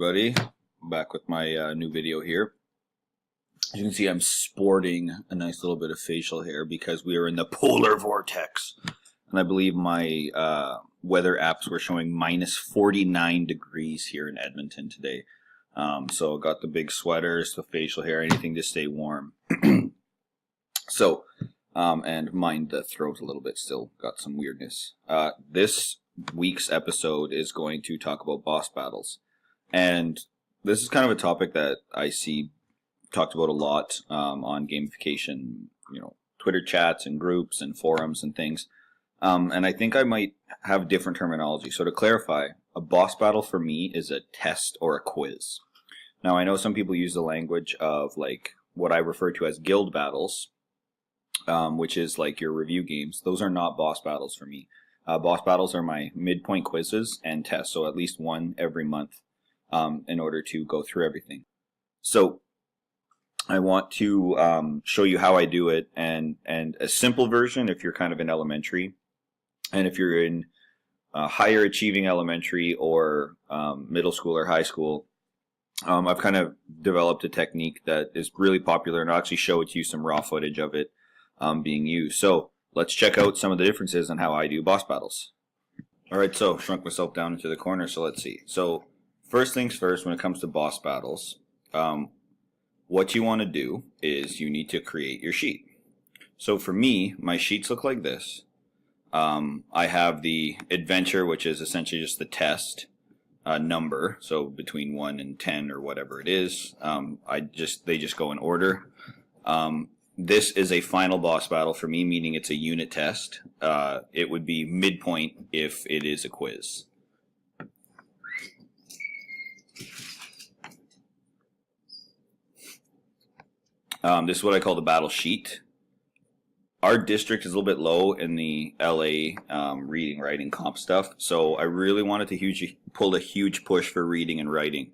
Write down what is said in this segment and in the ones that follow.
everybody, back with my new video here. As you can see, I'm sporting a nice little bit of facial hair because we are in the polar vortex, and I believe my weather apps were showing minus 49 degrees here in Edmonton today. So I got the big sweaters, the facial hair, anything to stay warm. And mind the throat a little bit, still got some weirdness. This week's episode is going to talk about boss battles. And this is kind of a topic that I see talked about a lot on gamification, Twitter chats and groups and forums and things. And I think I might have different terminology. So to clarify, a boss battle for me is a test or a quiz. Now, I know some people use the language of like what I refer to as guild battles, which is like your review games. Those are not boss battles for me. Boss battles are my midpoint quizzes and tests, so at least one every month in order to go through everything. So I want to show you how I do it, and a simple version if you're kind of in elementary, and if you're in higher achieving elementary or middle school or high school. I've kind of developed a technique that is really popular, and I'll actually show it to you some raw footage of it being used. So let's check out some of the differences on how I do boss battles. Alright, so shrunk myself down into the corner, so let's see. So first things first, when it comes to boss battles, what you want to do is you need to create your sheet. So for me, my sheets look like this. I have the adventure, which is essentially just the test number, so between 1 and 10 or whatever it is. They just go in order. This is a final boss battle for me, meaning it's a unit test. It would be midpoint if it is a quiz. This is what I call the battle sheet. Our district is a little bit low in the LA reading, writing, comp stuff, so I really wanted to pull a huge push for reading and writing.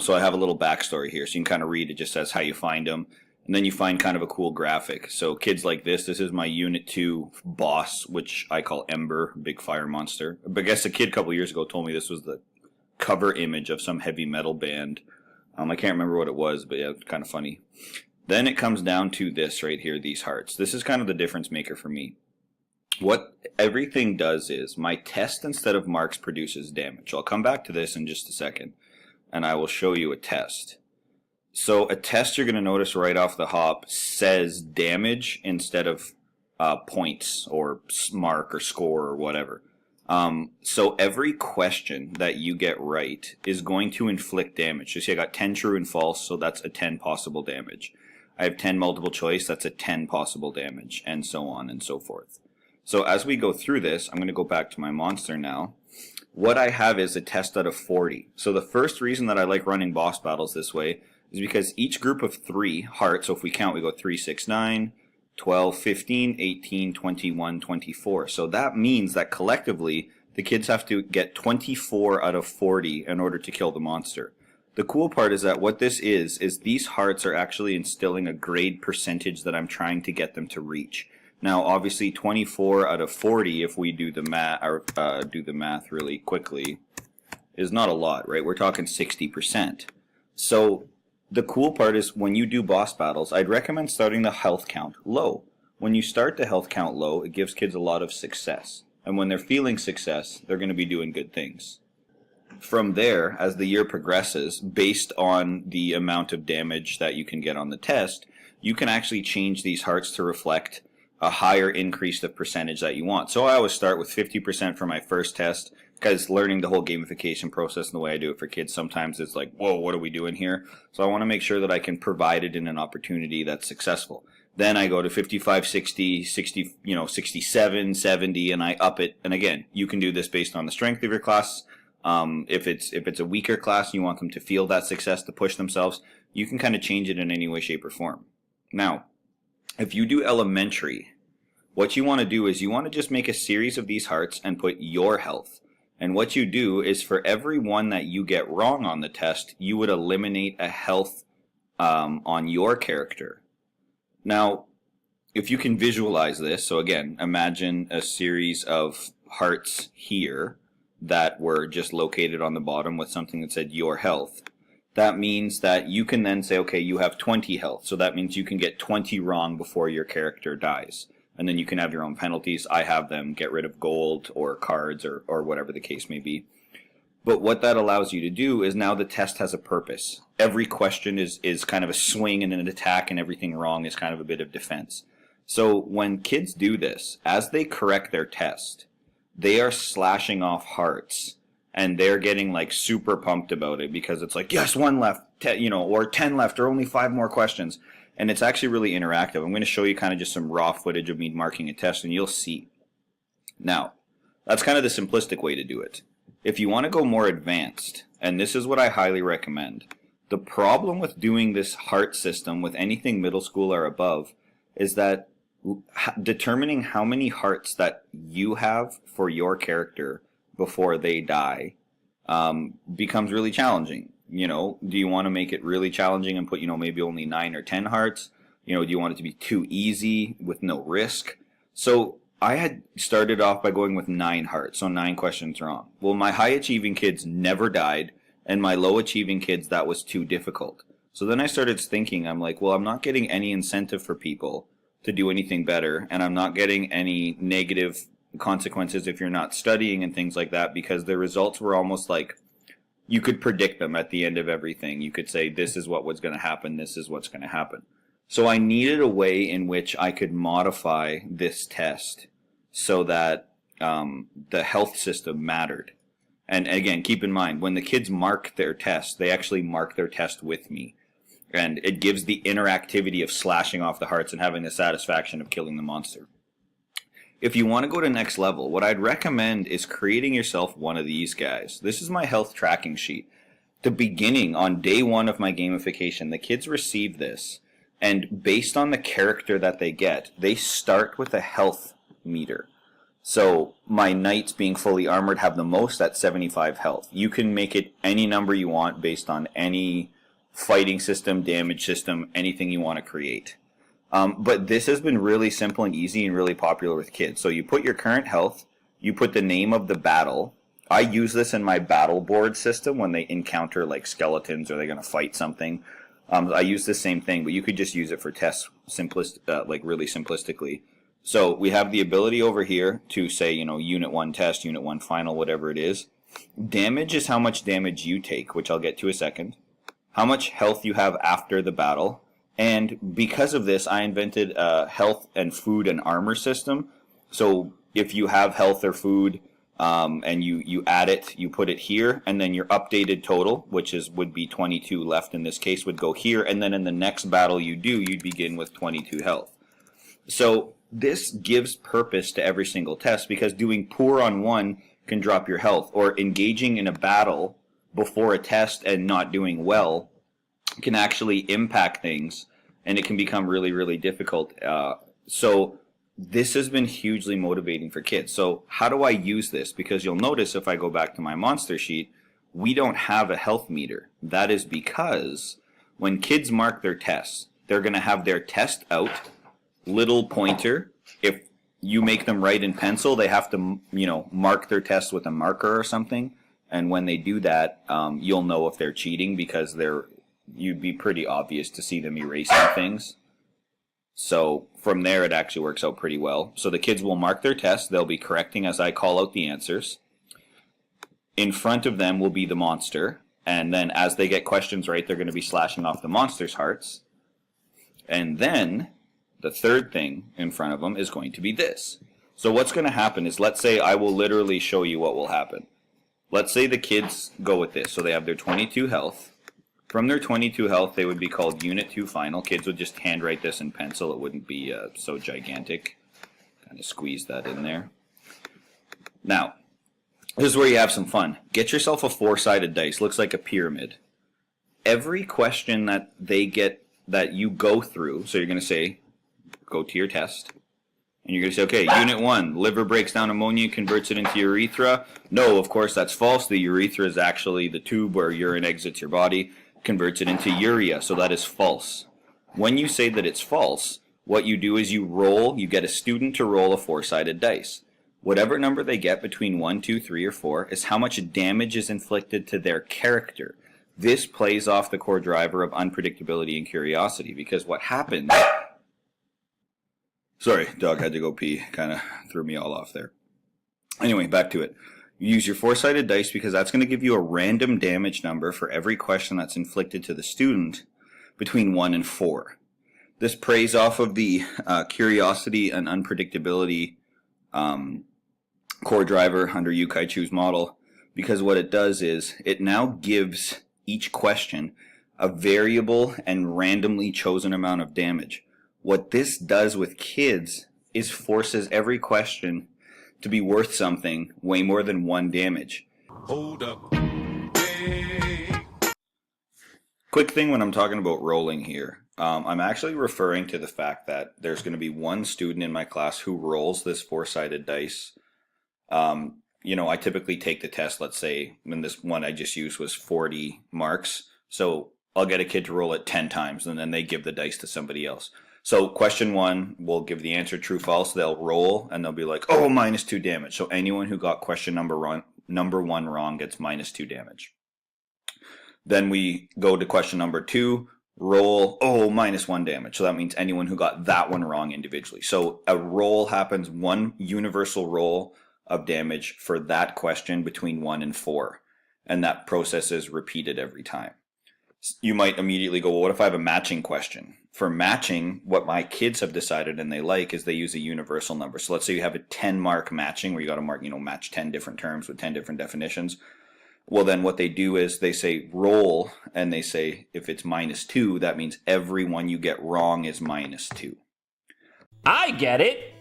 So I have a little backstory here, so you can kind of read. It just says how you find them. And then you find kind of a cool graphic. So kids like this is my Unit 2 boss, which I call Ember, big fire monster. But I guess a kid a couple years ago told me this was the cover image of some heavy metal band. I can't remember what it was, but yeah, it's kind of funny. Then it comes down to this right here, these hearts. This is kind of the difference maker for me. What everything does is my test instead of marks produces damage. I'll come back to this in just a second, and I will show you a test. So a test, you're going to notice right off the hop, says damage instead of points or mark or score or whatever. So every question that you get right is going to inflict damage. So see, I got 10 true and false, so that's a 10 possible damage. I have 10 multiple choice, that's a 10 possible damage, and so on and so forth. So as we go through this, I'm going to go back to my monster now. What I have is a test out of 40. So the first reason that I like running boss battles this way is because each group of 3 hearts, so if we count, we go 3, 6, 9, 12, 15, 18, 21, 24. So that means that collectively, the kids have to get 24 out of 40 in order to kill the monster. The cool part is that what this is these hearts are actually instilling a grade percentage that I'm trying to get them to reach. Now, obviously, 24 out of 40, if we do the math really quickly, is not a lot, right? We're talking 60%. So the cool part is when you do boss battles, I'd recommend starting the health count low. When you start the health count low, it gives kids a lot of success. And when they're feeling success, they're going to be doing good things. From there, as the year progresses, based on the amount of damage that you can get on the test, you can actually change these hearts to reflect a higher increase of percentage that you want. So I always start with 50% for my first test, because learning the whole gamification process and the way I do it for kids, sometimes it's like, whoa, what are we doing here? So I want to make sure that I can provide it in an opportunity that's successful. Then I go to 55, 60, 60, 67, 70, and I up it. And again, you can do this based on the strength of your class. If it's a weaker class, you want them to feel that success to push themselves, you can kind of change it in any way, shape, or form. Now, if you do elementary, what you want to do is you want to just make a series of these hearts and put your health. And what you do is for every one that you get wrong on the test, you would eliminate a health on your character. Now, if you can visualize this, so again, imagine a series of hearts here. that were just located on the bottom with something that said your health. That means that you can then say, okay, you have 20 health. So that means you can get 20 wrong before your character dies. And then you can have your own penalties. I have them, get rid of gold or cards or whatever the case may be. But what that allows you to do is now the test has a purpose. Every question is kind of a swing and an attack, and everything wrong is kind of a bit of defense. So when kids do this, as they correct their test, they are slashing off hearts, and they're getting like super pumped about it because it's like, yes, 1 left, or 10 left, or only 5 more questions. And it's actually really interactive. I'm going to show you kind of just some raw footage of me marking a test, and you'll see. Now, that's kind of the simplistic way to do it. If you want to go more advanced, and this is what I highly recommend, the problem with doing this heart system with anything middle school or above is that determining how many hearts that you have for your character before they die becomes really challenging. Do you want to make it really challenging and put, maybe only 9 or 10 hearts? Do you want it to be too easy with no risk? So I had started off by going with 9 hearts, so 9 questions wrong. Well, my high-achieving kids never died, and my low-achieving kids, that was too difficult. So then I started thinking, I'm like, well, I'm not getting any incentive for people to do anything better, and I'm not getting any negative consequences if you're not studying and things like that, because the results were almost like you could predict them at the end of everything. You could say, this is what was going to happen, this is what's going to happen. So I needed a way in which I could modify this test so that the health system mattered. And again, keep in mind, when the kids mark their test, they actually mark their test with me. And it gives the interactivity of slashing off the hearts and having the satisfaction of killing the monster. If you want to go to next level, what I'd recommend is creating yourself one of these guys. This is my health tracking sheet. The beginning, on day 1 of my gamification, the kids receive this. And based on the character that they get, they start with a health meter. So my knights, being fully armored, have the most at 75 health. You can make it any number you want based on any fighting system, damage system, anything you want to create. But this has been really simple and easy and really popular with kids. So you put your current health, you put the name of the battle. I use this in my battle board system when they encounter like skeletons or they're going to fight something. I use the same thing, but you could just use it for tests really simplistically. So we have the ability over here to say, unit 1 test, unit 1 final, whatever it is. Damage is how much damage you take, which I'll get to a second. How much health you have after the battle. And because of this, I invented a health and food and armor system. So if you have health or food and you add it, you put it here, and then your updated total, which would be 22 left in this case, would go here. And then in the next battle you'd begin with 22 health. So this gives purpose to every single test, because doing poor on one can drop your health, or engaging in a battle before a test and not doing well can actually impact things, and it can become really, really difficult. So this has been hugely motivating for kids. So how do I use this? Because you'll notice if I go back to my monster sheet, we don't have a health meter. That is because when kids mark their tests, they're going to have their test out, little pointer. If you make them write in pencil, they have to, mark their test with a marker or something. And when they do that, you'll know if they're cheating, because you'd be pretty obvious to see them erasing things. So from there, it actually works out pretty well. So the kids will mark their test. They'll be correcting as I call out the answers. In front of them will be the monster. And then as they get questions right, they're going to be slashing off the monster's hearts. And then the third thing in front of them is going to be this. So what's going to happen is, let's say I will literally show you what will happen. Let's say the kids go with this. So they have their 22 health. From their 22 health, they would be called Unit 2 Final. Kids would just handwrite this in pencil. It wouldn't be so gigantic. Kind of squeeze that in there. Now, this is where you have some fun. Get yourself a 4-sided dice. Looks like a pyramid. Every question that they get, that you go through, so you're going to say, go to your test. And you're going to say, okay, Unit 1, liver breaks down ammonia, converts it into urethra. No, of course, that's false. The urethra is actually the tube where urine exits your body. Converts it into urea, so that is false. When you say that it's false, what you do is you get a student to roll a 4-sided dice. Whatever number they get between 1, 2, 3, or 4 is how much damage is inflicted to their character. This plays off the core driver of unpredictability and curiosity, because what happens... Sorry, dog had to go pee. Kind of threw me all off there. Anyway, back to it. You use your four-sided dice because that's going to give you a random damage number for every question that's inflicted to the student between 1 and 4. This preys off of the curiosity and unpredictability core driver under Yukai-Chu's model, because what it does is it now gives each question a variable and randomly chosen amount of damage. What this does with kids is forces every question to be worth something way more than 1 damage. Hold up. Hey. Quick thing when I'm talking about rolling here, I'm actually referring to the fact that there's going to be one student in my class who rolls this four-sided dice. I typically take the test, let's say, when this one I just used was 40 marks. So I'll get a kid to roll it 10 times, and then they give the dice to somebody else. So question 1 will give the answer true, false. They'll roll, and they'll be like, oh, -2 damage. So anyone who got question number 1 wrong gets -2 damage. Then we go to question number 2, roll, oh, -1 damage. So that means anyone who got that one wrong individually. So a roll happens, one universal roll of damage for that question between 1 and 4. And that process is repeated every time. You might immediately go, well, what if I have a matching question? For matching, what my kids have decided and they like is they use a universal number. So let's say you have a 10-mark matching where you got to mark, match 10 different terms with 10 different definitions. Well, then what they do is they say roll, and they say if it's -2, that means every one you get wrong is -2. I get it.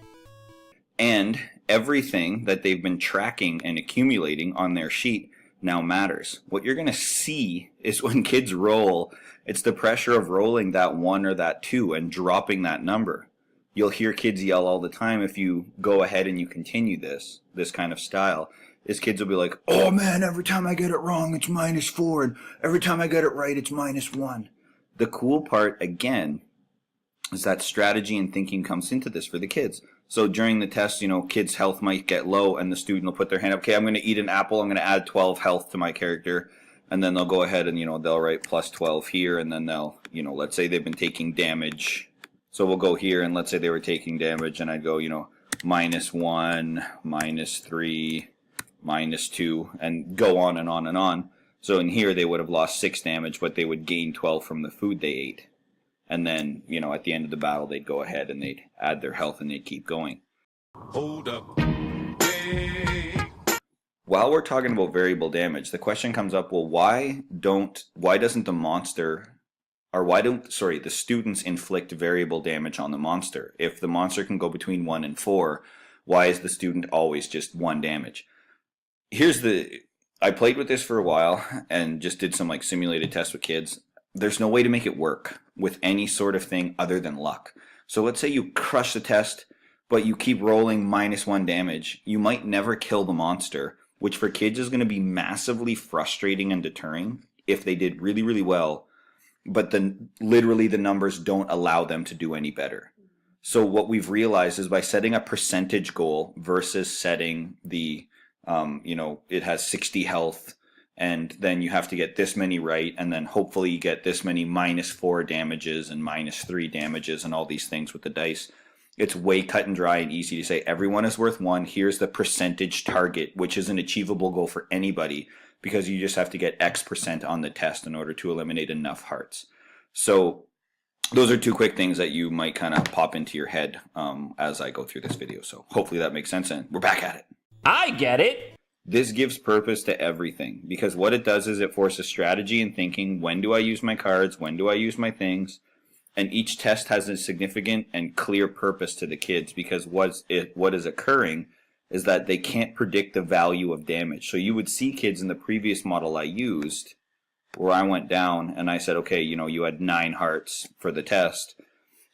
And everything that they've been tracking and accumulating on their sheet now matters. What you're going to see is when kids roll, it's the pressure of rolling that 1 or that 2 and dropping that number. You'll hear kids yell all the time if you go ahead and you continue this kind of style. Is kids will be like, oh man, every time I get it wrong, it's -4, and every time I get it right, it's -1. The cool part, again, is that strategy and thinking comes into this for the kids. So during the test, kids' health might get low, and the student will put their hand up, okay, I'm going to eat an apple, I'm going to add 12 health to my character, and then they'll go ahead and, they'll write +12 here, and then they'll, let's say they've been taking damage. So we'll go here, and let's say they were taking damage, and I'd go, -1, -3, -2, and go on and on and on. So in here, they would have lost 6 damage, but they would gain 12 from the food they ate. And then, at the end of the battle, they'd go ahead and they'd add their health and they'd keep going. Hold up. Hey. While we're talking about variable damage, the question comes up, well, why doesn't the monster, or the students inflict variable damage on the monster? If the monster can go between 1 and 4, why is the student always just 1 damage? I played with this for a while and just did some simulated tests with kids. There's no way to make it work with any sort of thing other than luck. So let's say you crush the test, but you keep rolling -1 damage. You might never kill the monster, which for kids is going to be massively frustrating and deterring if they did really, really well, but then literally the numbers don't allow them to do any better. So what we've realized is by setting a percentage goal versus setting the, it has 60 health, and then you have to get this many right, and then hopefully you get this many -4 damages and -3 damages and all these things with the dice. It's way cut and dry and easy to say everyone is worth 1. Here's the percentage target, which is an achievable goal for anybody, because you just have to get X% on the test in order to eliminate enough hearts. So those are 2 quick things that you might kind of pop into your head as I go through this video. So hopefully that makes sense, and we're back at it. I get it. This gives purpose to everything, because what it does is it forces strategy and thinking. When do I use my cards? When do I use my things? And each test has a significant and clear purpose to the kids, because what is occurring is that they can't predict the value of damage. So you would see kids in the previous model I used where I went down and I said, okay, you had 9 hearts for the test.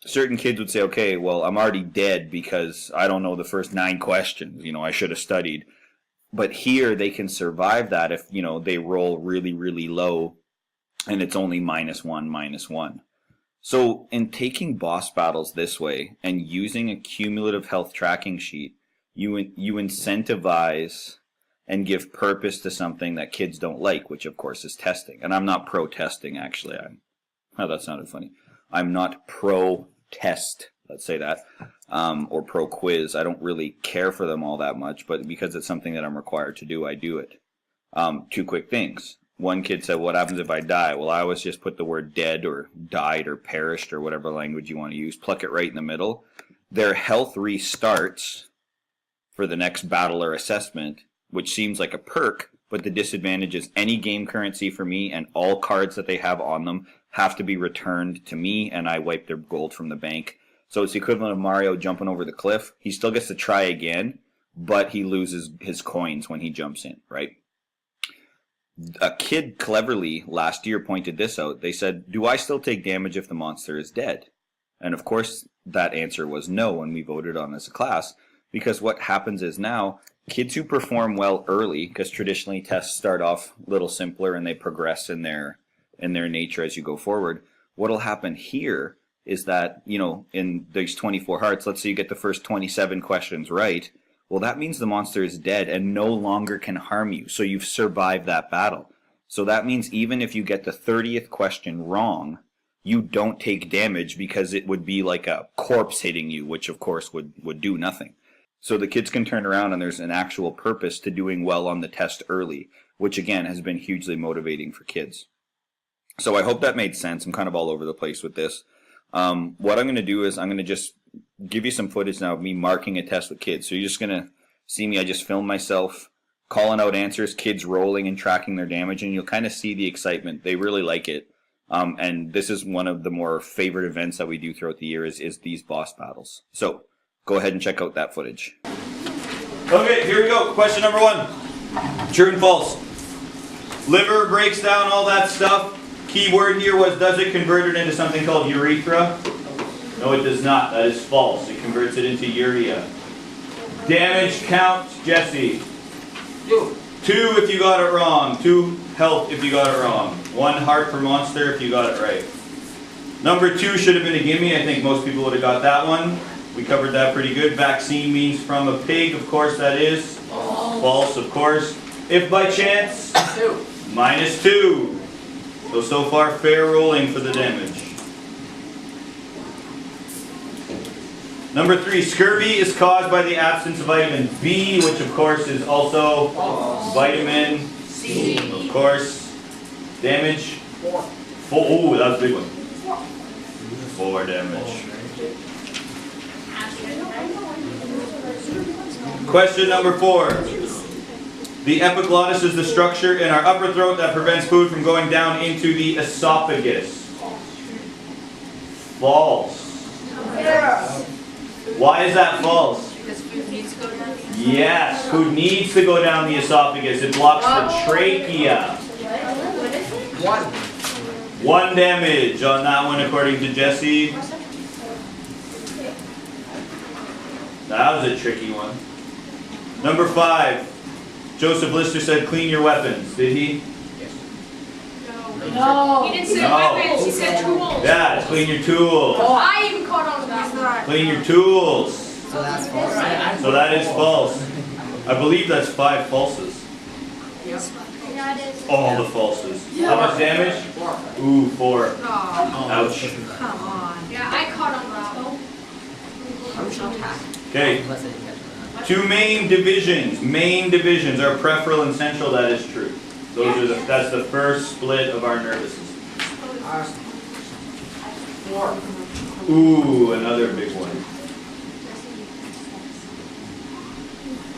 Certain kids would say, okay, well, I'm already dead because I don't know the first 9 questions. I should have studied. But here they can survive that if, they roll really, really low and it's only -1, -1. So in taking boss battles this way and using a cumulative health tracking sheet, you incentivize and give purpose to something that kids don't like, which of course is testing. And I'm not pro-testing, actually. Oh, that sounded funny. I'm not pro-test, let's say that, or pro-quiz. I don't really care for them all that much, but because it's something that I'm required to do, I do it. Two quick things. One kid said, what happens if I die? Well, I always just put the word dead or died or perished or whatever language you want to use, pluck it right in the middle. Their health restarts for the next battle or assessment, which seems like a perk, but the disadvantage is any game currency for me and all cards that they have on them have to be returned to me, and I wipe their gold from the bank. So it's the equivalent of Mario jumping over the cliff. He still gets to try again, but he loses his coins when he jumps in, right? A kid cleverly last year pointed this out. They said, do I still take damage if the monster is dead? And of course, that answer was no when we voted on as a class, because what happens is now, kids who perform well early, because traditionally tests start off a little simpler and they progress in their nature as you go forward, what'll happen here is that, you know, in these 24 hearts, let's say you get the first 27 questions right, well, that means the monster is dead and no longer can harm you. So you've survived that battle. So that means even if you get the 30th question wrong, you don't take damage because it would be like a corpse hitting you, which of course would do nothing. So the kids can turn around and there's an actual purpose to doing well on the test early, which again has been hugely motivating for kids. So I hope that made sense. I'm kind of all over the place with this. What I'm going to do is I'm going to just give you some footage now of me marking a test with kids. So you're just going to see me. I just film myself calling out answers, kids rolling and tracking their damage, and you'll kind of see the excitement. They really like it. And this is one of the more favorite events that we do throughout the year is these boss battles. So go ahead and check out that footage. Okay, here we go. Question number 1. True and false. Liver breaks down all that stuff. Key word here was, does it convert it into something called urethra? No, it does not. That is false. It converts it into urea. Damage count, Jesse. 2 if you got it wrong. 2 health if you got it wrong. 1 heart per monster if you got it right. Number 2 should have been a gimme. I think most people would have got that one. We covered that pretty good. Vaccine means from a pig. Of course that is. False, of course. If by chance, 2. minus 2. So far fair rolling for the damage. Number 3, scurvy is caused by the absence of vitamin B, which of course is also vitamin C. Of course. Damage? 4. Oh, that was a big one. 4 damage. Question number 4. The epiglottis is the structure in our upper throat that prevents food from going down into the esophagus. False. Why is that false? Because food needs to go down. Yes, food needs to go down the esophagus. It blocks the trachea. 1 damage on that one according to Jesse. That was a tricky one. Number 5. Joseph Lister said clean your weapons. Did he? No. He didn't say No. weapons, he said tools. Yeah, clean your tools. I even caught on to that. Clean your tools. So that's false. So that is false. I believe that's 5 falses. All the falses. How much damage? 4. Ooh, 4. Oh, Ouch. Come on. yeah, I caught on that. I'm sure attack. Okay. Two main divisions. Main divisions are peripheral and central. That is true. Those are that's the first split of our nervous system. 4. Ooh, another big one.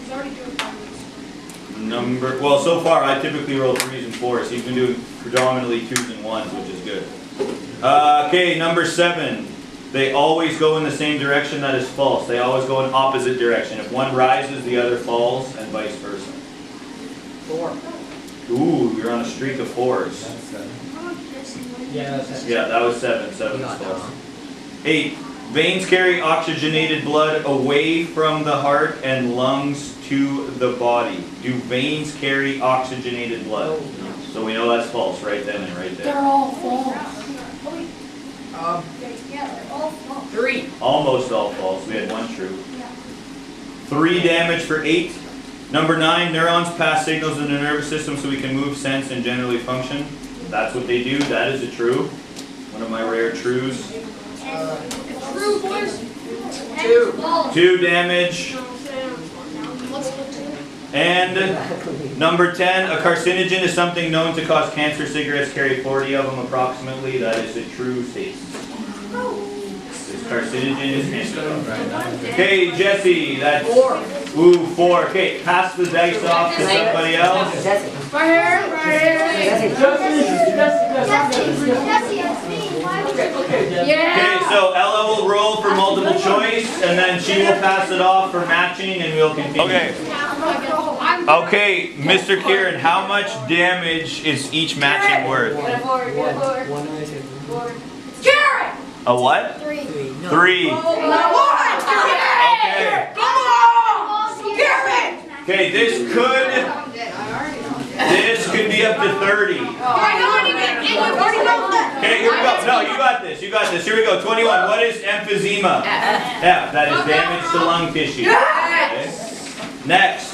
He's already doing that. Well, so far I typically roll 3s and 4s. He's been doing predominantly 2s and 1s, which is good. Okay, number 7. They always go in the same direction. That is false. They always go in opposite direction. If one rises, the other falls, and vice versa. 4. Ooh, you're on a streak of 4s. Yeah, that's Yeah, that was 7. 7 You is got that false. wrong. 8. Veins carry oxygenated blood away from the heart and lungs to the body. Do veins carry oxygenated blood? So we know that's false right then and right They're there. all false. Yeah, they're all false. 3. Almost all false. We had 1 true. 3 damage for 8. Number 9, neurons pass signals in the nervous system so we can move, sense, and generally function. That's what they do. That is a true. One of my rare trues. True, boys. 2 damage. And number 10, a carcinogen is something known to cause cancer. Cigarettes carry 40 of them approximately. That is a true statement. This carcinogen is cancer. Okay, Jesse, that's 4. Ooh, 4. Okay, pass the dice off to somebody else. Right here, right here. Yeah. Okay, so Ella will roll for multiple choice, and then she will pass it off for matching, and we'll continue. Okay. Okay, Mr. Kieran, how much damage is each matching worth? Jared! A what? 3. 3. Okay. Okay, this could be up to 30. Okay, here we go. No, you got this. You got this. Here we go. 21. What is emphysema? F. That is damage to lung tissue. Okay. Next.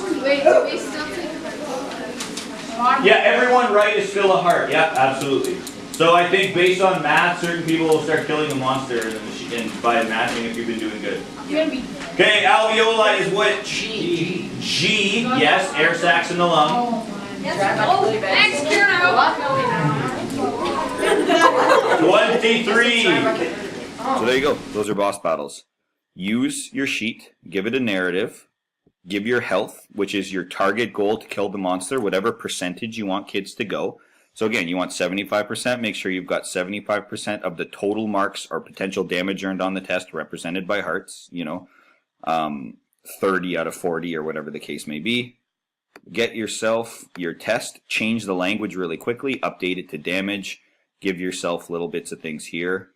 Yeah, everyone right is still a heart. Yeah, absolutely. So I think based on math, certain people will start killing the monster and by matching if you've been doing good. Okay, alveoli is what? G. G. Yes, air sacs in the lung. Thanks, Kieran. 23. So there you go. Those are boss battles. Use your sheet. Give it a narrative. Give your health, which is your target goal to kill the monster, whatever percentage you want kids to go. So again, you want 75%. Make sure you've got 75% of the total marks or potential damage earned on the test represented by hearts. 30 out of 40 or whatever the case may be. Get yourself your test. Change the language really quickly. Update it to damage. Give yourself little bits of things here.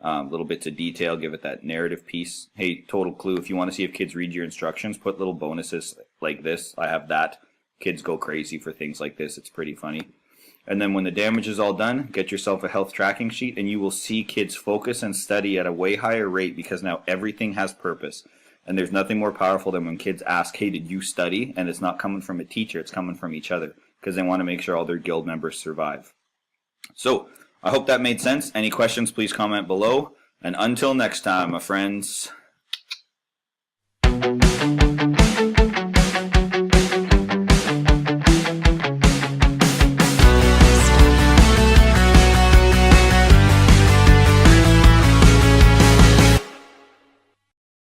Little bits of detail. Give it that narrative piece. Hey, total clue. If you want to see if kids read your instructions, put little bonuses like this. I have that. Kids go crazy for things like this. It's pretty funny. And then when the damage is all done, get yourself a health tracking sheet, and you will see kids focus and study at a way higher rate because now everything has purpose. And there's nothing more powerful than when kids ask, hey, did you study? And it's not coming from a teacher, it's coming from each other because they want to make sure all their guild members survive. So I hope that made sense. Any questions, please comment below. And until next time, my friends.